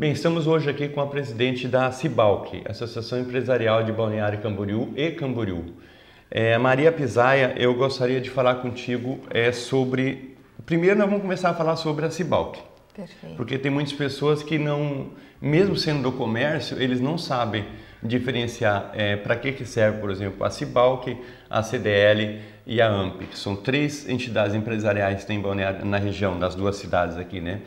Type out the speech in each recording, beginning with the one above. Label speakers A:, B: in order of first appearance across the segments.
A: Bem, estamos hoje aqui com a presidente da Cibalc, Associação Empresarial de Balneário Camboriú e Camboriú. Maria Pisaia, eu gostaria de falar contigo sobre... Primeiro nós vamos começar a falar sobre a Cibalc.
B: Perfeito.
A: Porque tem muitas pessoas que não, mesmo sendo do comércio, eles não sabem diferenciar para que serve, por exemplo, a Cibalc, a CDL e a AMP, que são três entidades empresariais que tem Balneário na região das duas cidades aqui, né?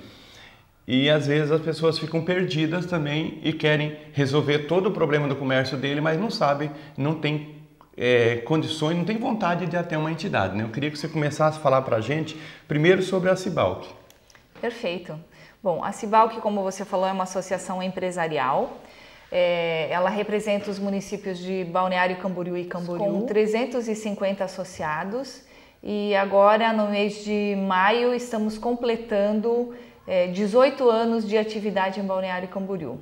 A: E às vezes as pessoas ficam perdidas também e querem resolver todo o problema do comércio dele, mas não sabem, não tem condições, não tem vontade de ir até uma entidade, né? Eu queria que você começasse a falar para a gente primeiro sobre a Cibalc.
B: Perfeito. Bom, a Cibalc, como você falou, é uma associação empresarial. Ela representa os municípios de Balneário Camboriú e Camboriú, com 350 associados. E agora, no mês de maio, estamos completando 18 anos de atividade em Balneário Camboriú.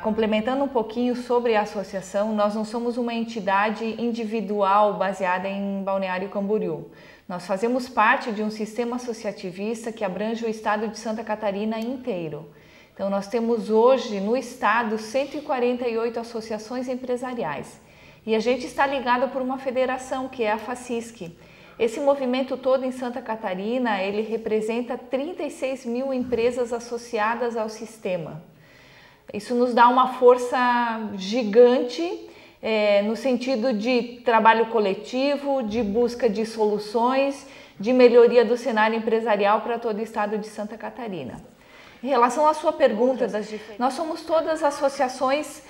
B: Complementando um pouquinho sobre a associação, nós não somos uma entidade individual baseada em Balneário Camboriú. Nós fazemos parte de um sistema associativista que abrange o estado de Santa Catarina inteiro. Então nós temos hoje no estado 148 associações empresariais e a gente está ligado por uma federação que é a FACISC. Esse movimento todo em Santa Catarina, ele representa 36 mil empresas associadas ao sistema. Isso nos dá uma força gigante no sentido de trabalho coletivo, de busca de soluções, de melhoria do cenário empresarial para todo o estado de Santa Catarina. Em relação à sua pergunta, nós somos todas associações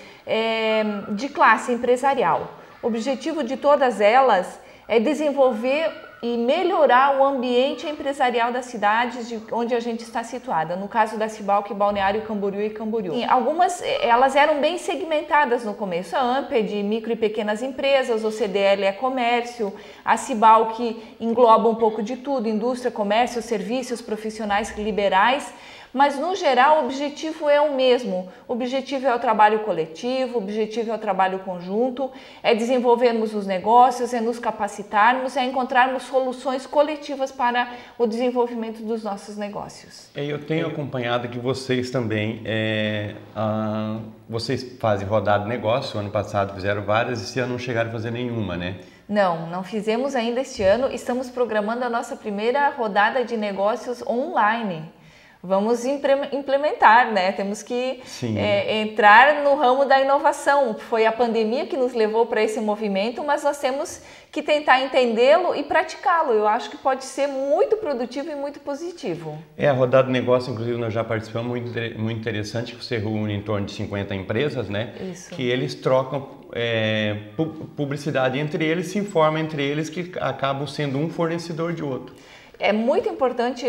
B: de classe empresarial. O objetivo de todas elas é desenvolver e melhorar o ambiente empresarial das cidades onde a gente está situada. No caso da Cibalc, Balneário Camboriú e Camboriú. Sim, algumas elas eram bem segmentadas no começo. A AMP é de micro e pequenas empresas, o CDL é comércio, a Cibalc engloba um pouco de tudo, indústria, comércio, serviços, profissionais liberais. Mas, no geral, o objetivo é o mesmo. O objetivo é o trabalho coletivo, o objetivo é o trabalho conjunto, é desenvolvermos os negócios, é nos capacitarmos, é encontrarmos soluções coletivas para o desenvolvimento dos nossos negócios.
A: Eu tenho acompanhado que vocês também, vocês fazem rodada de negócio, ano passado fizeram várias e esse ano não chegaram a fazer nenhuma, né?
B: Não fizemos ainda este ano, estamos programando a nossa primeira rodada de negócios online. Vamos implementar, né? Temos que entrar no ramo da inovação. Foi a pandemia que nos levou para esse movimento, mas nós temos que tentar entendê-lo e praticá-lo. Eu acho que pode ser muito produtivo e muito positivo.
A: A rodada de negócio, inclusive, nós já participamos, muito interessante, que você reúne em torno de 50 empresas, né? Isso. Que eles trocam publicidade entre eles, se informam entre eles, que acabam sendo um fornecedor de outro.
B: É muito importante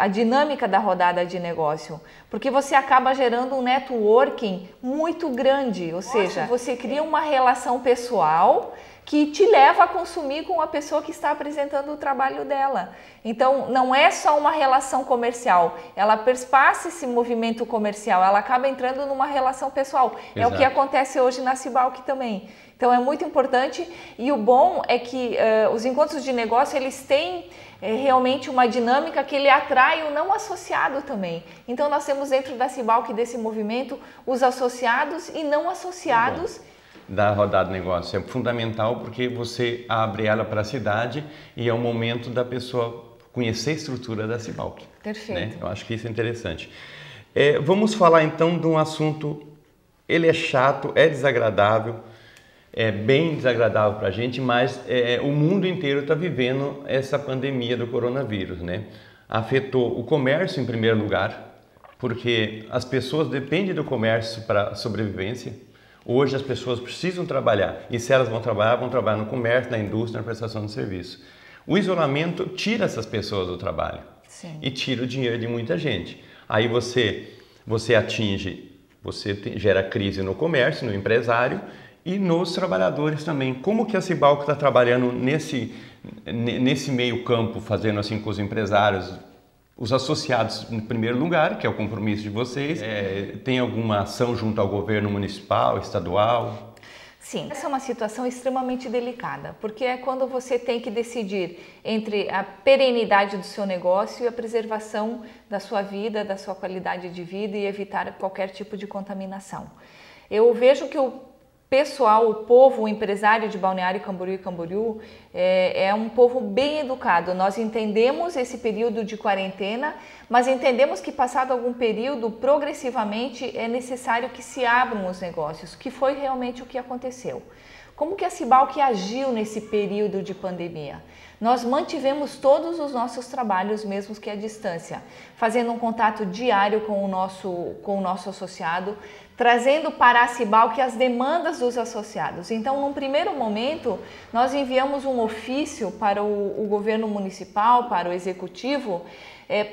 B: a dinâmica da rodada de negócio, porque você acaba gerando um networking muito grande, ou seja, você cria uma relação pessoal que te leva a consumir com a pessoa que está apresentando o trabalho dela. Então, não é só uma relação comercial, ela perpassa esse movimento comercial, ela acaba entrando numa relação pessoal. Exato. É o que acontece hoje na Cibalc também. Então, é muito importante e o bom é que os encontros de negócio, eles têm realmente uma dinâmica que ele atrai o não associado também. Então, nós temos dentro da Cibalc desse movimento os associados e não associados.
A: Da rodada de negócio é fundamental porque você abre ela para a cidade e é o momento da pessoa conhecer a estrutura da Cibalc.
B: Perfeito.
A: Né? Eu acho que isso é interessante. Vamos falar então de um assunto, ele é chato, é desagradável, é bem desagradável para a gente, mas o mundo inteiro está vivendo essa pandemia do coronavírus, né? Afetou o comércio em primeiro lugar, porque as pessoas dependem do comércio para sobrevivência. Hoje as pessoas precisam trabalhar e se elas vão trabalhar no comércio, na indústria, na prestação de serviço. O isolamento tira essas pessoas do trabalho. Sim. E tira o dinheiro de muita gente. Aí você gera crise no comércio, no empresário e nos trabalhadores também. Como que a Cibalc está trabalhando nesse meio campo, fazendo assim com os empresários, os associados em primeiro lugar, que é o compromisso de vocês? Tem alguma ação junto ao governo municipal, estadual?
B: Sim, essa é uma situação extremamente delicada, porque é quando você tem que decidir entre a perenidade do seu negócio e a preservação da sua vida, da sua qualidade de vida e evitar qualquer tipo de contaminação. Eu vejo que o pessoal, o povo, o empresário de Balneário Camboriú e Camboriú é um povo bem educado. Nós entendemos esse período de quarentena, mas entendemos que passado algum período, progressivamente é necessário que se abram os negócios, que foi realmente o que aconteceu. Como que a Cibalc agiu nesse período de pandemia? Nós mantivemos todos os nossos trabalhos, mesmo que à distância, fazendo um contato diário com o nosso associado, trazendo para a Cibalc as demandas dos associados. Então, num primeiro momento, nós enviamos um ofício para o governo municipal, para o executivo,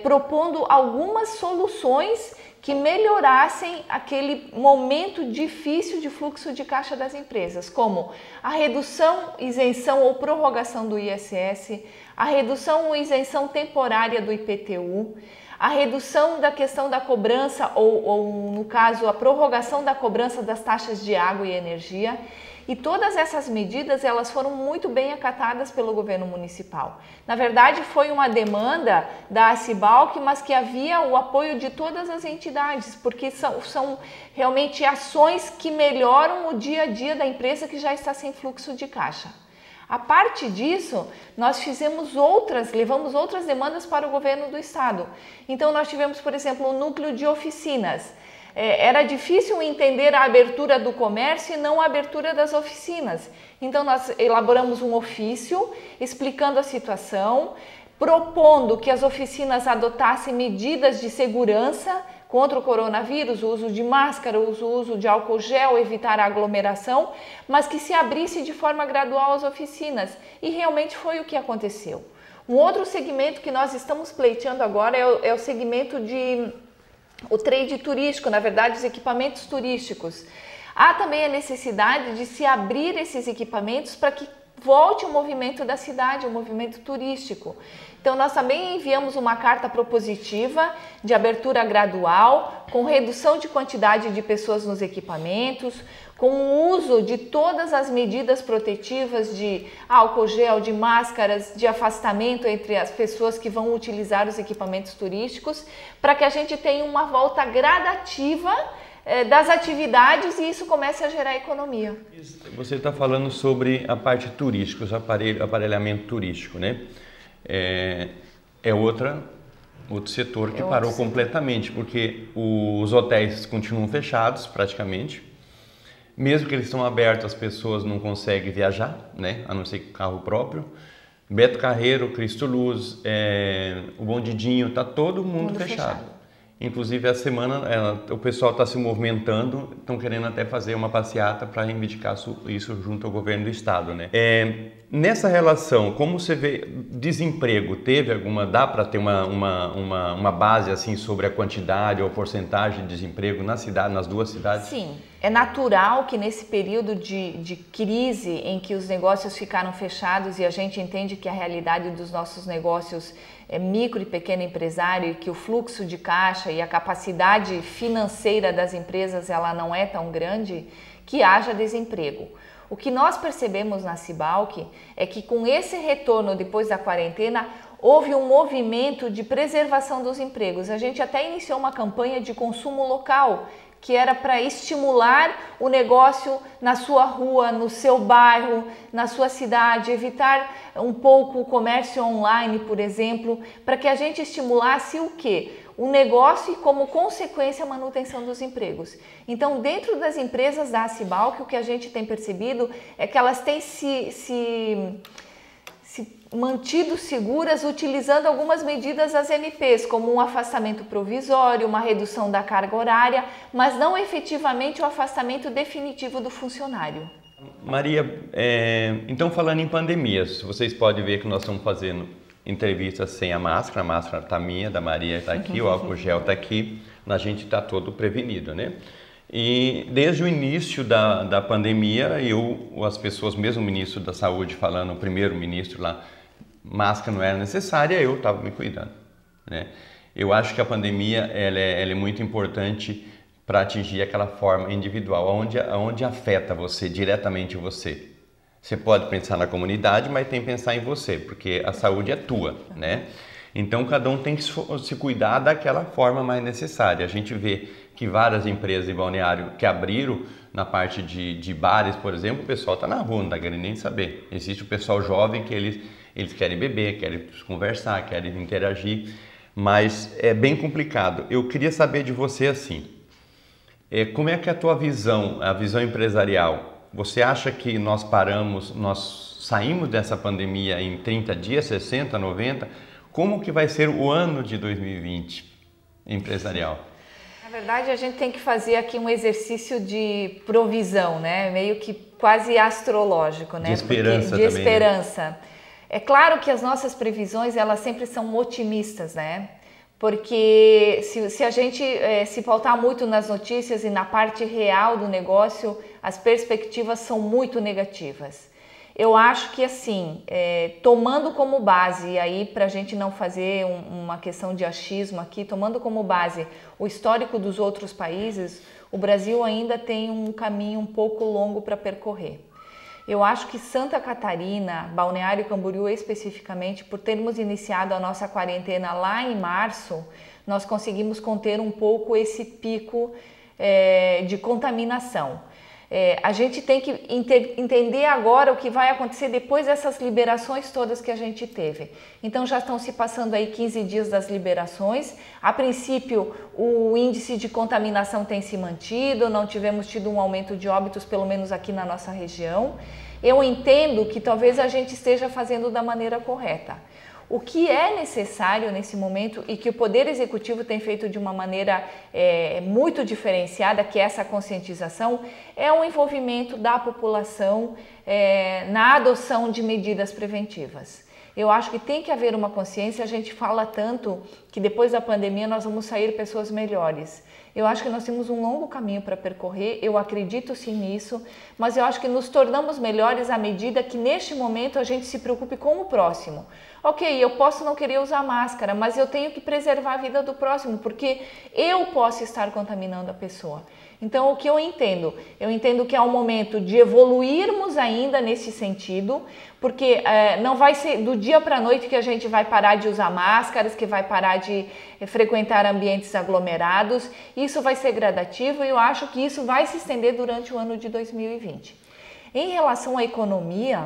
B: propondo algumas soluções que melhorassem aquele momento difícil de fluxo de caixa das empresas, como a redução, isenção ou prorrogação do ISS, a redução ou isenção temporária do IPTU, a redução da questão da cobrança ou no caso, a prorrogação da cobrança das taxas de água e energia. E todas essas medidas, elas foram muito bem acatadas pelo governo municipal. Na verdade, foi uma demanda da Cibalc, mas que havia o apoio de todas as entidades, porque são realmente ações que melhoram o dia a dia da empresa que já está sem fluxo de caixa. A parte disso, nós levamos outras demandas para o governo do estado. Então, nós tivemos, por exemplo, o núcleo de oficinas. Era difícil entender a abertura do comércio e não a abertura das oficinas. Então, nós elaboramos um ofício explicando a situação, propondo que as oficinas adotassem medidas de segurança contra o coronavírus, o uso de máscara, o uso de álcool gel, evitar a aglomeração, mas que se abrisse de forma gradual as oficinas. E realmente foi o que aconteceu. Um outro segmento que nós estamos pleiteando agora é o segmento o trade turístico, na verdade, os equipamentos turísticos. Há também a necessidade de se abrir esses equipamentos para que volte o movimento da cidade, o movimento turístico. Então, nós também enviamos uma carta propositiva de abertura gradual, com redução de quantidade de pessoas nos equipamentos, com o uso de todas as medidas protetivas de álcool gel, de máscaras, de afastamento entre as pessoas que vão utilizar os equipamentos turísticos, para que a gente tenha uma volta gradativa das atividades e isso comece a gerar economia.
A: Você está falando sobre a parte turística, o aparelhamento turístico, né? Outro setor que parou completamente, porque os hotéis continuam fechados praticamente. Mesmo que eles estão abertos, as pessoas não conseguem viajar, né? A não ser carro próprio. Beto Carreiro, Cristo Luz, o Bondidinho, está todo mundo fechado. Inclusive, a semana o pessoal está se movimentando, estão querendo até fazer uma passeata para reivindicar isso junto ao governo do estado, né? Nessa relação, como você vê, desemprego, dá para ter uma base assim sobre a quantidade ou porcentagem de desemprego nas duas cidades?
B: Sim, é natural que nesse período de crise em que os negócios ficaram fechados e a gente entende que a realidade dos nossos negócios é micro e pequeno empresário e que o fluxo de caixa e a capacidade financeira das empresas ela não é tão grande, que haja desemprego. O que nós percebemos na Cibalc é que com esse retorno depois da quarentena, houve um movimento de preservação dos empregos. A gente até iniciou uma campanha de consumo local, que era para estimular o negócio na sua rua, no seu bairro, na sua cidade, evitar um pouco o comércio online, por exemplo, para que a gente estimulasse o quê? O negócio e, como consequência, a manutenção dos empregos. Então, dentro das empresas da Cibalc, o que a gente tem percebido é que elas têm se mantido seguras utilizando algumas medidas das MPs, como um afastamento provisório, uma redução da carga horária, mas não efetivamente o afastamento definitivo do funcionário.
A: Maria, então falando em pandemias, vocês podem ver que nós estamos fazendo entrevistas sem a máscara está minha, da Maria está aqui, o álcool gel está aqui, a gente está todo prevenido, né? E desde o início da pandemia, as pessoas, mesmo o ministro da Saúde falando, o primeiro-ministro lá, máscara não era necessária, eu estava me cuidando, né? Eu acho que a pandemia ela é muito importante para atingir aquela forma individual, onde afeta você, diretamente você. Você pode pensar na comunidade, mas tem que pensar em você, porque a saúde é tua, né? Então, cada um tem que se cuidar daquela forma mais necessária. A gente vê que várias empresas de balneário que abriram na parte de bares, por exemplo, o pessoal está na rua, não está querendo nem saber. Existe o pessoal jovem que eles querem beber, querem conversar, querem interagir, mas é bem complicado. Eu queria saber de você assim, como é que é a tua visão, a visão empresarial? Você acha que nós saímos dessa pandemia em 30 dias, 60, 90? Como que vai ser o ano de 2020 empresarial?
B: Na verdade, a gente tem que fazer aqui um exercício de provisão, né? Meio que quase astrológico, né?
A: De esperança
B: também.
A: De esperança.
B: Né? É claro que as nossas previsões, elas sempre são otimistas, né? Porque se a gente se pautar muito nas notícias e na parte real do negócio, as perspectivas são muito negativas. Eu acho que assim, tomando como base, e aí para a gente não fazer uma questão de achismo aqui, tomando como base o histórico dos outros países, o Brasil ainda tem um caminho um pouco longo para percorrer. Eu acho que Santa Catarina, Balneário Camboriú especificamente, por termos iniciado a nossa quarentena lá em março, nós conseguimos conter um pouco esse pico de contaminação. A gente tem que entender agora o que vai acontecer depois dessas liberações todas que a gente teve. Então já estão se passando aí 15 dias das liberações. A princípio o índice de contaminação tem se mantido, não tivemos tido um aumento de óbitos, pelo menos aqui na nossa região. Eu entendo que talvez a gente esteja fazendo da maneira correta. O que é necessário nesse momento e que o Poder Executivo tem feito de uma maneira muito diferenciada, que é essa conscientização, é o envolvimento da população na adoção de medidas preventivas. Eu acho que tem que haver uma consciência. A gente fala tanto que depois da pandemia nós vamos sair pessoas melhores. Eu acho que nós temos um longo caminho para percorrer, eu acredito sim nisso, mas eu acho que nos tornamos melhores à medida que neste momento a gente se preocupe com o próximo. Ok, eu posso não querer usar máscara, mas eu tenho que preservar a vida do próximo, porque eu posso estar contaminando a pessoa. Então, o que eu entendo? Eu entendo que é um momento de evoluirmos ainda nesse sentido, porque não vai ser do dia para a noite que a gente vai parar de usar máscaras, que vai parar de frequentar ambientes aglomerados. Isso vai ser gradativo e eu acho que isso vai se estender durante o ano de 2020. Em relação à economia,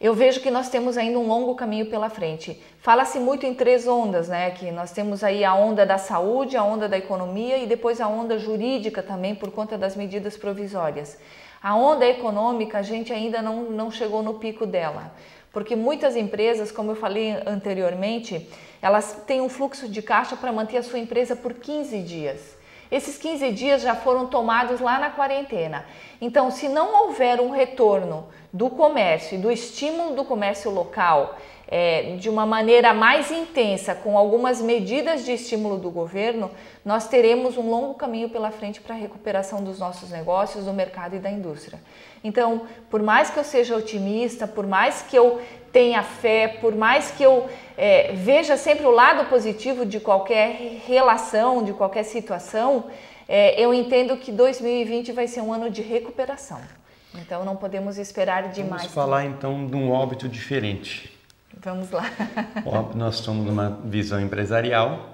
B: eu vejo que nós temos ainda um longo caminho pela frente. Fala-se muito em 3 ondas, né? Que nós temos aí a onda da saúde, a onda da economia e depois a onda jurídica também por conta das medidas provisórias. A onda econômica, a gente ainda não chegou no pico dela, porque muitas empresas, como eu falei anteriormente, elas têm um fluxo de caixa para manter a sua empresa por 15 dias. Esses 15 dias já foram tomados lá na quarentena. Então, se não houver um retorno do comércio e do estímulo do comércio local de uma maneira mais intensa, com algumas medidas de estímulo do governo, nós teremos um longo caminho pela frente para a recuperação dos nossos negócios, do mercado e da indústria. Então, por mais que eu seja otimista, por mais que eu tenha fé, por mais que eu veja sempre o lado positivo de qualquer relação, de qualquer situação, eu entendo que 2020 vai ser um ano de recuperação. Então não podemos esperar demais.
A: Vamos falar então de um óbito diferente.
B: Vamos lá.
A: Nós estamos numa visão empresarial.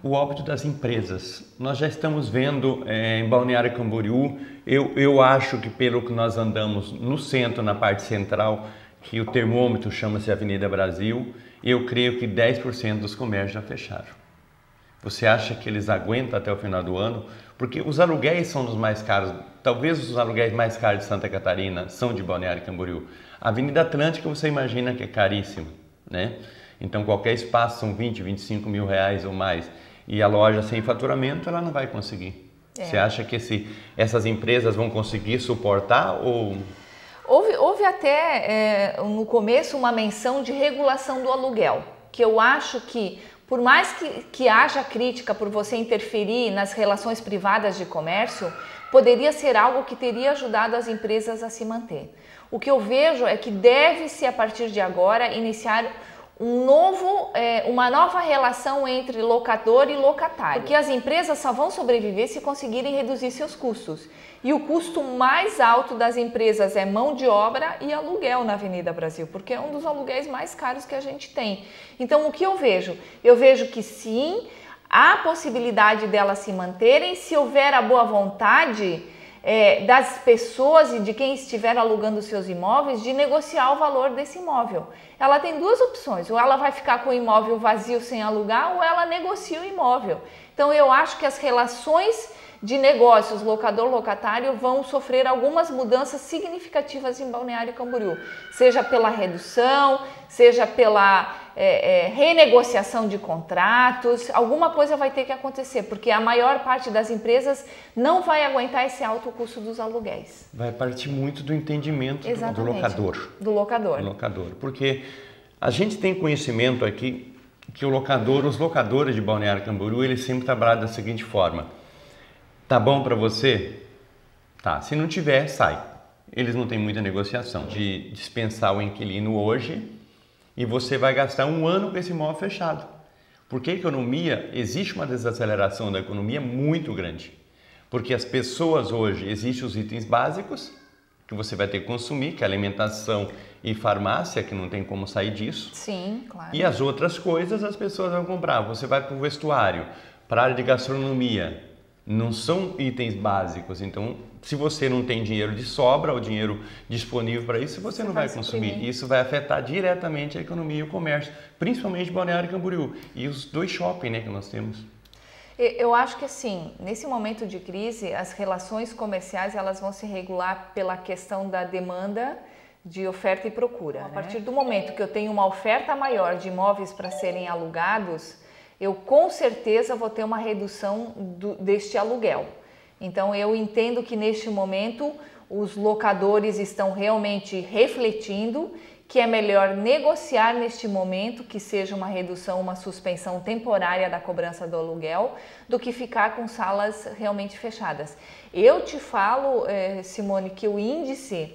A: O óbito das empresas. Nós já estamos vendo em Balneário Camboriú, eu acho que pelo que nós andamos no centro, na parte central, que o termômetro chama-se Avenida Brasil, eu creio que 10% dos comércios já fecharam. Você acha que eles aguentam até o final do ano? Porque os aluguéis são dos mais caros, talvez os aluguéis mais caros de Santa Catarina são de Balneário Camboriú. A Avenida Atlântica você imagina que é caríssima, né? Então qualquer espaço são 20, 25 mil reais ou mais. E a loja sem faturamento ela não vai conseguir. Você acha que essas empresas vão conseguir suportar ou...
B: Houve até no começo uma menção de regulação do aluguel, que eu acho que por mais que haja crítica por você interferir nas relações privadas de comércio, poderia ser algo que teria ajudado as empresas a se manter. O que eu vejo é que deve-se, a partir de agora, iniciar uma nova relação entre locador e locatário. Porque as empresas só vão sobreviver se conseguirem reduzir seus custos. E o custo mais alto das empresas é mão de obra e aluguel na Avenida Brasil, porque é um dos aluguéis mais caros que a gente tem. Então, o que eu vejo? Eu vejo que sim, há possibilidade delas se manterem, se houver a boa vontade das pessoas e de quem estiver alugando seus imóveis de negociar o valor desse imóvel. Ela tem duas opções, ou ela vai ficar com o imóvel vazio sem alugar, ou ela negocia o imóvel. Então eu acho que as relações de negócios locador-locatário vão sofrer algumas mudanças significativas em Balneário Camboriú, seja pela redução, seja pela renegociação de contratos, alguma coisa vai ter que acontecer, porque a maior parte das empresas não vai aguentar esse alto custo dos aluguéis.
A: Vai partir muito do entendimento do locador.
B: Do locador.
A: Do locador, porque a gente tem conhecimento aqui que os locadores de Balneário Camboriú, eles sempre trabalham da seguinte forma: tá bom para você? Tá, se não tiver, sai. Eles não têm muita negociação de dispensar o inquilino hoje e você vai gastar um ano com esse imóvel fechado. Porque a economia, existe uma desaceleração da economia muito grande. Porque as pessoas hoje, existem os itens básicos que você vai ter que consumir, que é alimentação e farmácia, que não tem como sair disso.
B: Sim, claro.
A: E as outras coisas as pessoas vão comprar. Você vai para o vestuário, para a área de gastronomia. Não são itens básicos, então se você não tem dinheiro de sobra ou dinheiro disponível para isso, você não vai consumir. Isso vai afetar diretamente a economia e o comércio, principalmente Balneário Camboriú e os dois shopping, né, que nós temos.
B: Eu acho que assim, nesse momento de crise, as relações comerciais elas vão se regular pela questão da demanda, de oferta e procura. A partir do momento que eu tenho uma oferta maior de imóveis para serem alugados, eu com certeza vou ter uma redução deste aluguel. Então eu entendo que neste momento os locadores estão realmente refletindo que é melhor negociar neste momento, que seja uma redução, uma suspensão temporária da cobrança do aluguel, do que ficar com salas realmente fechadas. Eu te falo, Simone, que o índice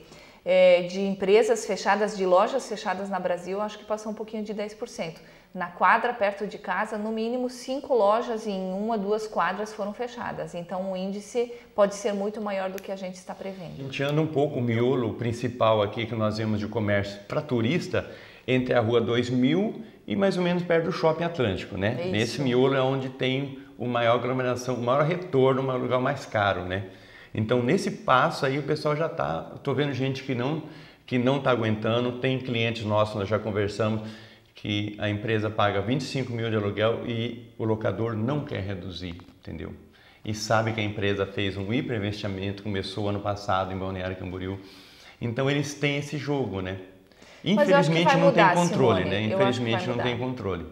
B: de empresas fechadas, de lojas fechadas na Brasil, acho que passou um pouquinho de 10%. Na quadra, perto de casa, no mínimo 5 lojas em 1 a 2 quadras foram fechadas. Então, o índice pode ser muito maior do que a gente está prevendo.
A: A gente anda um pouco o miolo principal aqui que nós vemos de comércio para turista entre a Rua 2000 e mais ou menos perto do Shopping Atlântico, né?
B: Isso.
A: Nesse miolo é onde tem o maior aglomeração, o maior retorno, o lugar mais caro, né? Então, nesse passo aí, o pessoal já está... Estou vendo gente que não está aguentando, tem clientes nossos, nós já conversamos, que a empresa paga 25 mil de aluguel e o locador não quer reduzir, entendeu? E sabe que a empresa fez um hiperinvestimento, começou ano passado em Balneário Camboriú. Então eles têm esse jogo, né? Infelizmente não tem controle, né? Infelizmente não tem controle.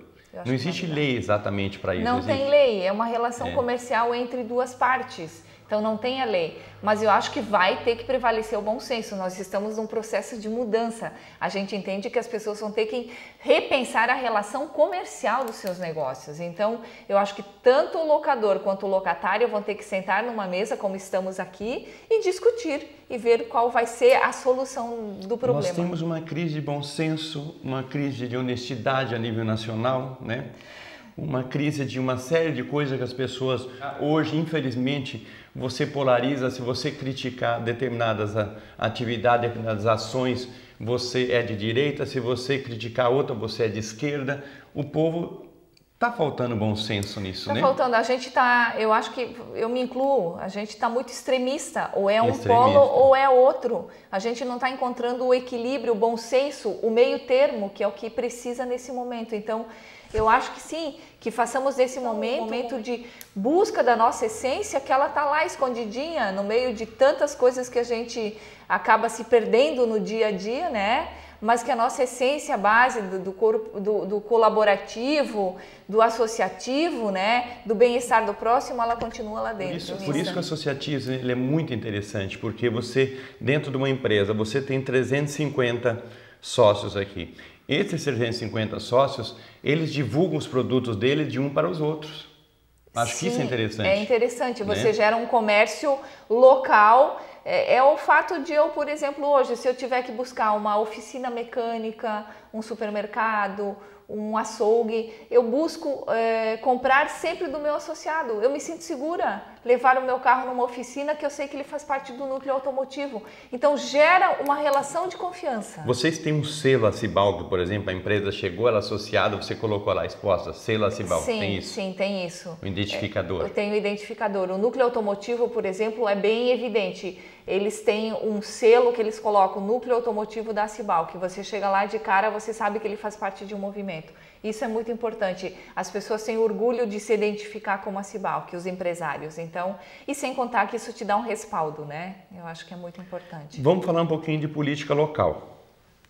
A: Não existe lei exatamente para isso.
B: Não tem lei, é uma relação comercial entre duas partes. Então não tem a lei, mas eu acho que vai ter que prevalecer o bom senso. Nós estamos num processo de mudança. A gente entende que as pessoas vão ter que repensar a relação comercial dos seus negócios. Então eu acho que tanto o locador quanto o locatário vão ter que sentar numa mesa, como estamos aqui, e discutir e ver qual vai ser a solução do problema.
A: Nós temos uma crise de bom senso, uma crise de honestidade a nível nacional, né? Uma crise de uma série de coisas que as pessoas hoje, infelizmente, você polariza. Se você criticar determinadas atividades, determinadas ações, você é de direita. Se você criticar outra, você é de esquerda. O povo está faltando bom senso nisso, né?
B: Está faltando. A gente está, eu acho que eu me incluo, a gente está muito extremista. Ou é um polo ou é outro. A gente não está encontrando o equilíbrio, o bom senso, o meio termo, que é o que precisa nesse momento. Então, eu acho que sim, que façamos desse momento de busca da nossa essência, que ela está lá escondidinha no meio de tantas coisas que a gente acaba se perdendo no dia a dia, né? Mas que a nossa essência base do colaborativo, do associativo, né? Do bem-estar do próximo, ela continua lá dentro.
A: Por isso que o associativismo ele é muito interessante, porque você, dentro de uma empresa, você tem 350 sócios aqui. Esses 350 sócios, eles divulgam os produtos deles de um para os outros. Acho que isso é interessante.
B: É interessante. Você gera um comércio local. É o fato de eu, por exemplo, hoje, se eu tiver que buscar uma oficina mecânica, um supermercado, um açougue, eu busco comprar sempre do meu associado. Eu me sinto segura levar o meu carro numa oficina que eu sei que ele faz parte do núcleo automotivo. Então gera uma relação de confiança.
A: Vocês têm um selo Acibalg, por exemplo, a empresa chegou, ela é associada, você colocou lá exposta, selo Acibalg, tem isso?
B: Sim, tem isso.
A: O identificador.
B: Eu tenho o identificador. O núcleo automotivo, por exemplo, é bem evidente. Eles têm um selo que eles colocam, núcleo automotivo da Acibalg, que você chega lá de cara, você sabe que ele faz parte de um movimento. Isso é muito importante. As pessoas têm orgulho de se identificar como Acibalg, os empresários. Então, e sem contar que isso te dá um respaldo, né? Eu acho que é muito importante.
A: Vamos falar um pouquinho de política local.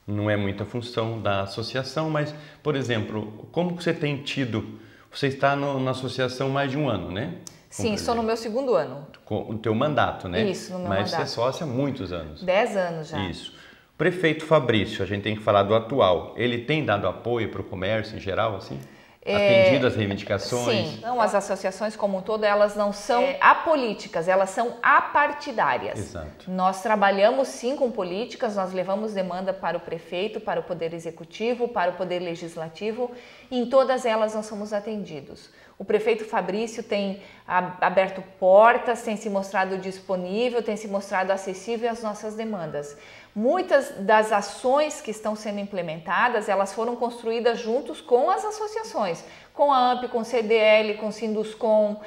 A: Não é muita função da associação, mas, por exemplo, como que você tem tido... Você está na associação há mais de um ano, né?
B: Sim, estou no meu segundo ano.
A: Com o teu mandato, né?
B: Isso, no meu mandato.
A: Mas você é sócia há muitos anos.
B: 10 anos já.
A: Isso. O prefeito Fabrício, a gente tem que falar do atual, ele tem dado apoio para o comércio em geral, assim? Atendido às reivindicações?
B: Sim, não, as associações como um todo, elas não são apolíticas, elas são apartidárias.
A: Exato.
B: Nós trabalhamos sim com políticas, nós levamos demanda para o prefeito, para o poder executivo, para o poder legislativo, e em todas elas nós somos atendidos. O prefeito Fabrício tem aberto portas, tem se mostrado disponível, tem se mostrado acessível às nossas demandas. Muitas das ações que estão sendo implementadas, elas foram construídas juntos com as associações, com a AMP, com o CDL, com o Sinduscom,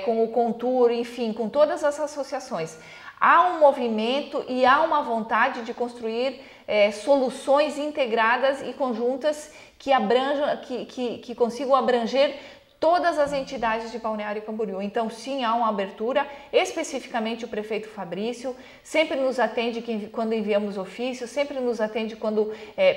B: com o Contur, enfim, com todas as associações. Há um movimento e há uma vontade de construir soluções integradas e conjuntas que abranjam, que consigam abranger todas as entidades de Balneário Camboriú. Então, sim, há uma abertura, especificamente o prefeito Fabrício sempre nos atende quando enviamos ofícios, sempre nos atende quando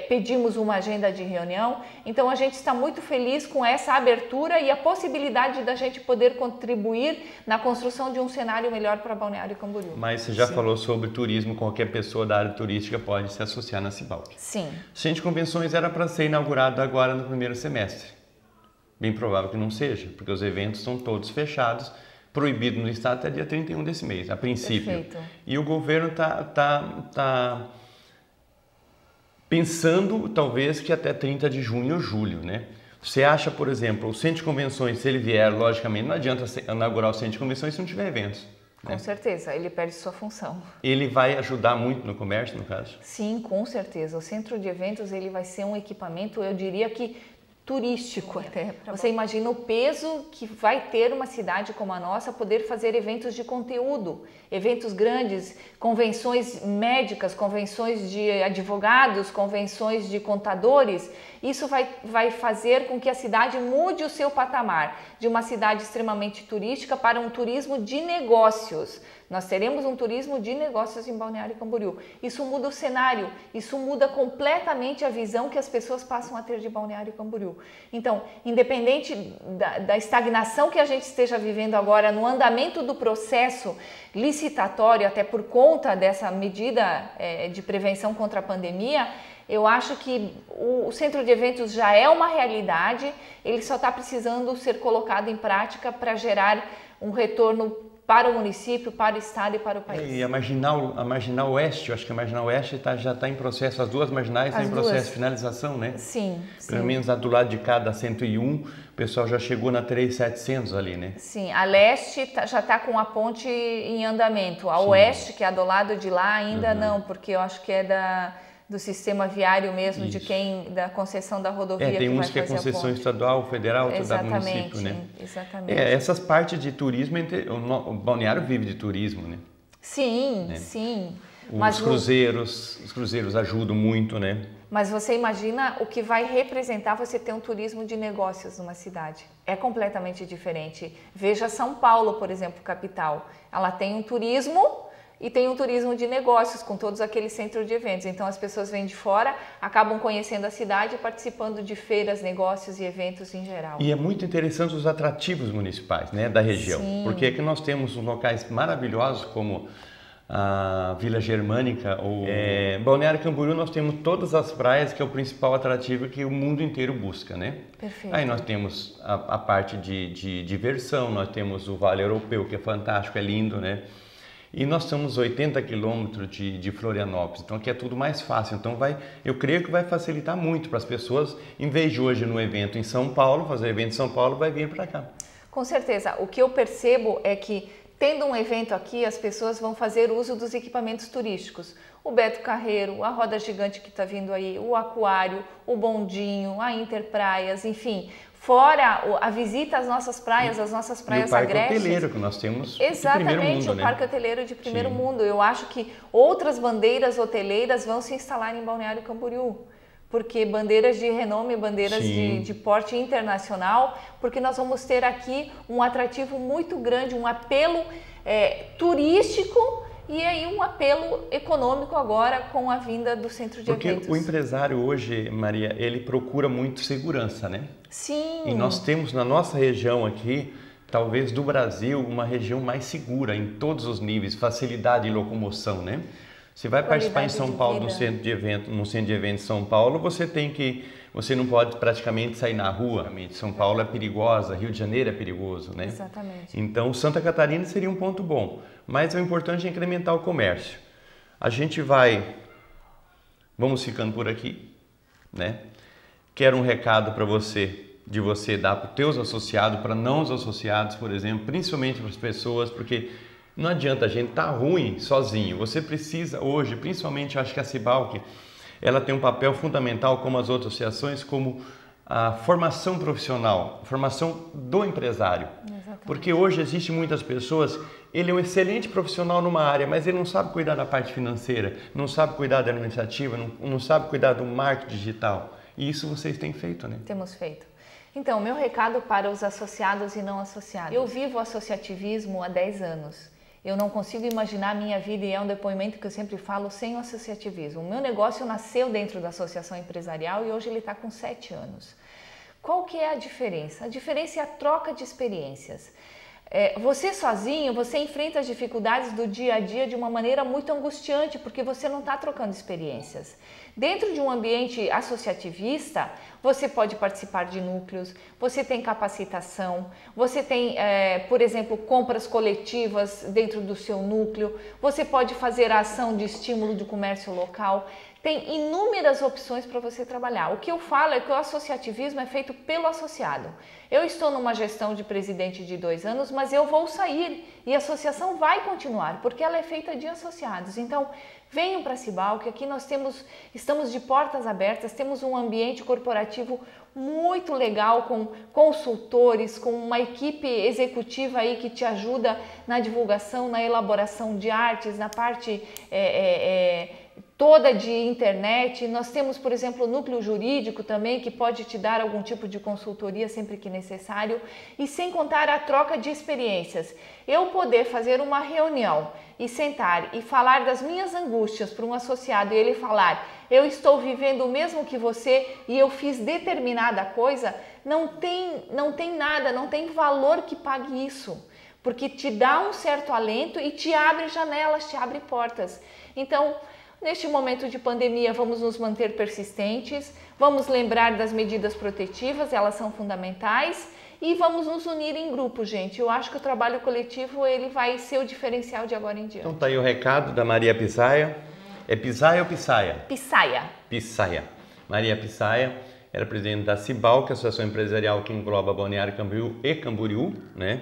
B: pedimos uma agenda de reunião. Então, a gente está muito feliz com essa abertura e a possibilidade da gente poder contribuir na construção de um cenário melhor para Balneário Camboriú.
A: Mas você já falou sobre turismo, qualquer pessoa da área turística pode se associar na Acibalg.
B: Sim.
A: O Centro de Convenções era para ser inaugurado agora no primeiro semestre. Bem provável que não seja, porque os eventos estão todos fechados, proibido no estado até dia 31 desse mês, a princípio.
B: Perfeito.
A: E o governo tá pensando, talvez, que até 30 de junho ou julho, né? Você acha, por exemplo, o Centro de Convenções, se ele vier, logicamente, não adianta inaugurar o Centro de Convenções se não tiver eventos.
B: Com certeza, ele perde sua função.
A: Ele vai ajudar muito no comércio, no caso?
B: Sim, com certeza. O Centro de Eventos, ele vai ser um equipamento, eu diria que turístico até. Você imagina o peso que vai ter uma cidade como a nossa poder fazer eventos de conteúdo, eventos grandes, convenções médicas, convenções de advogados, convenções de contadores. Isso vai fazer com que a cidade mude o seu patamar de uma cidade extremamente turística para um turismo de negócios. Nós teremos um turismo de negócios em Balneário Camboriú. Isso muda o cenário, isso muda completamente a visão que as pessoas passam a ter de Balneário Camboriú. Então, independente da estagnação que a gente esteja vivendo agora no andamento do processo licitatório, até por conta dessa medida de prevenção contra a pandemia, eu acho que o centro de eventos já é uma realidade, ele só está precisando ser colocado em prática para gerar um retorno para o município, para o estado e para o país.
A: E a Marginal Oeste, eu acho que a Marginal Oeste já está em processo, as duas marginais estão em processo de finalização, né?
B: Sim.
A: Pelo menos a do lado de cá, da 101, o pessoal já chegou na 3700 ali, né?
B: Sim, a leste já está com a ponte em andamento, a oeste, que é a do lado de lá, ainda não, porque eu acho que é do sistema viário mesmo, da concessão da rodovia.
A: Tem uns que é concessão estadual, federal, outro da município, né?
B: Exatamente.
A: Essas partes de turismo, o Balneário vive de turismo, né?
B: Sim, sim. Mas
A: os cruzeiros ajudam muito, né?
B: Mas você imagina o que vai representar você ter um turismo de negócios numa cidade. É completamente diferente. Veja São Paulo, por exemplo, capital. Ela tem um turismo e tem um turismo de negócios com todos aqueles centros de eventos. Então as pessoas vêm de fora, acabam conhecendo a cidade e participando de feiras, negócios e eventos em geral. E
A: é muito interessante os atrativos municipais, né, da região. Sim. Porque aqui nós temos locais maravilhosos como a Vila Germânica ou Balneário Camboriú. Nós temos todas as praias, que é o principal atrativo que o mundo inteiro busca, né?
B: Perfeito.
A: Aí nós temos a parte de diversão, nós temos o Vale Europeu, que é fantástico, é lindo, né? E nós estamos 80 quilômetros de Florianópolis, então aqui é tudo mais fácil. Então eu creio que vai facilitar muito para as pessoas, em vez de hoje no evento em São Paulo, fazer evento em São Paulo, vai vir para cá.
B: Com certeza. O que eu percebo é que, tendo um evento aqui, as pessoas vão fazer uso dos equipamentos turísticos. O Beto Carreiro, a roda gigante que está vindo aí, o aquário, o bondinho, a Interpraias, enfim... Fora a visita às nossas praias agrestes.
A: E o parque hoteleiro que nós temos.
B: Exatamente,
A: de primeiro mundo,
B: o parque hoteleiro de primeiro mundo. Eu acho que outras bandeiras hoteleiras vão se instalar em Balneário Camboriú, porque bandeiras de renome, bandeiras de porte internacional, porque nós vamos ter aqui um atrativo muito grande, um apelo turístico e aí um apelo econômico agora com a vinda do centro de eventos.
A: Porque o empresário hoje, Maria, ele procura muito segurança, né?
B: Sim.
A: E nós temos na nossa região aqui, talvez do Brasil, uma região mais segura em todos os níveis, facilidade de locomoção, né? Você vai participar em São Paulo no centro de evento em São Paulo, você não pode praticamente sair na rua. São Paulo é perigosa, Rio de Janeiro é perigoso, né?
B: Exatamente.
A: Então Santa Catarina seria um ponto bom, mas o importante é incrementar o comércio. Vamos ficando por aqui, né? Quero um recado para de você dar para os teus associados, para não os associados, por exemplo, principalmente para as pessoas, porque não adianta a gente estar ruim sozinho. Você precisa hoje, principalmente, eu acho que a Cibalc, ela tem um papel fundamental, como as outras associações, como a formação profissional, a formação do empresário.
B: Exatamente.
A: Porque hoje existem muitas pessoas, ele é um excelente profissional numa área, mas ele não sabe cuidar da parte financeira, não sabe cuidar da administrativa, não sabe cuidar do marketing digital. E isso vocês têm feito, né?
B: Temos feito. Então, meu recado para os associados e não associados. Eu vivo o associativismo há 10 anos. Eu não consigo imaginar a minha vida, e é um depoimento que eu sempre falo, sem o associativismo. O meu negócio nasceu dentro da associação empresarial e hoje ele está com 7 anos. Qual que é a diferença? A diferença é a troca de experiências. Você sozinho, você enfrenta as dificuldades do dia a dia de uma maneira muito angustiante, porque você não está trocando experiências. Dentro de um ambiente associativista, você pode participar de núcleos, você tem capacitação, você tem, por exemplo, compras coletivas dentro do seu núcleo, você pode fazer a ação de estímulo do comércio local. Tem inúmeras opções para você trabalhar. O que eu falo é que o associativismo é feito pelo associado. Eu estou numa gestão de presidente de 2 anos, mas eu vou sair e a associação vai continuar, porque ela é feita de associados. Então, venham para a Cibalc, aqui nós estamos de portas abertas, temos um ambiente corporativo muito legal, com consultores, com uma equipe executiva aí que te ajuda na divulgação, na elaboração de artes, na parte toda de internet. Nós temos, por exemplo, o núcleo jurídico também, que pode te dar algum tipo de consultoria sempre que necessário, e sem contar a troca de experiências. Eu poder fazer uma reunião e sentar e falar das minhas angústias para um associado e ele falar: eu estou vivendo o mesmo que você e eu fiz determinada coisa, não tem nada, não tem valor que pague isso, porque te dá um certo alento e te abre janelas, te abre portas. Então, neste momento de pandemia, vamos nos manter persistentes, vamos lembrar das medidas protetivas, elas são fundamentais, e vamos nos unir em grupo, gente. Eu acho que o trabalho coletivo ele vai ser o diferencial de agora em diante.
A: Então tá aí o recado da Maria Pisaia. É Pisaia ou Pisaia?
B: Pisaia.
A: Pisaia. Maria Pisaia era presidente da Cibalc, que é a associação empresarial que engloba Balneário Camboriú, né?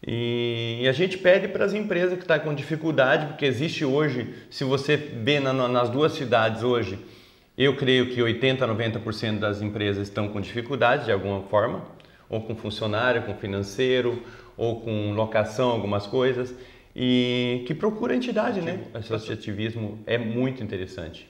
A: E a gente pede para as empresas que estão com dificuldade, porque existe hoje, se você vê nas duas cidades hoje, eu creio que 80% a 90% das empresas estão com dificuldade de alguma forma, ou com funcionário, com financeiro, ou com locação, algumas coisas, e que procura a entidade, né? O associativismo é muito interessante.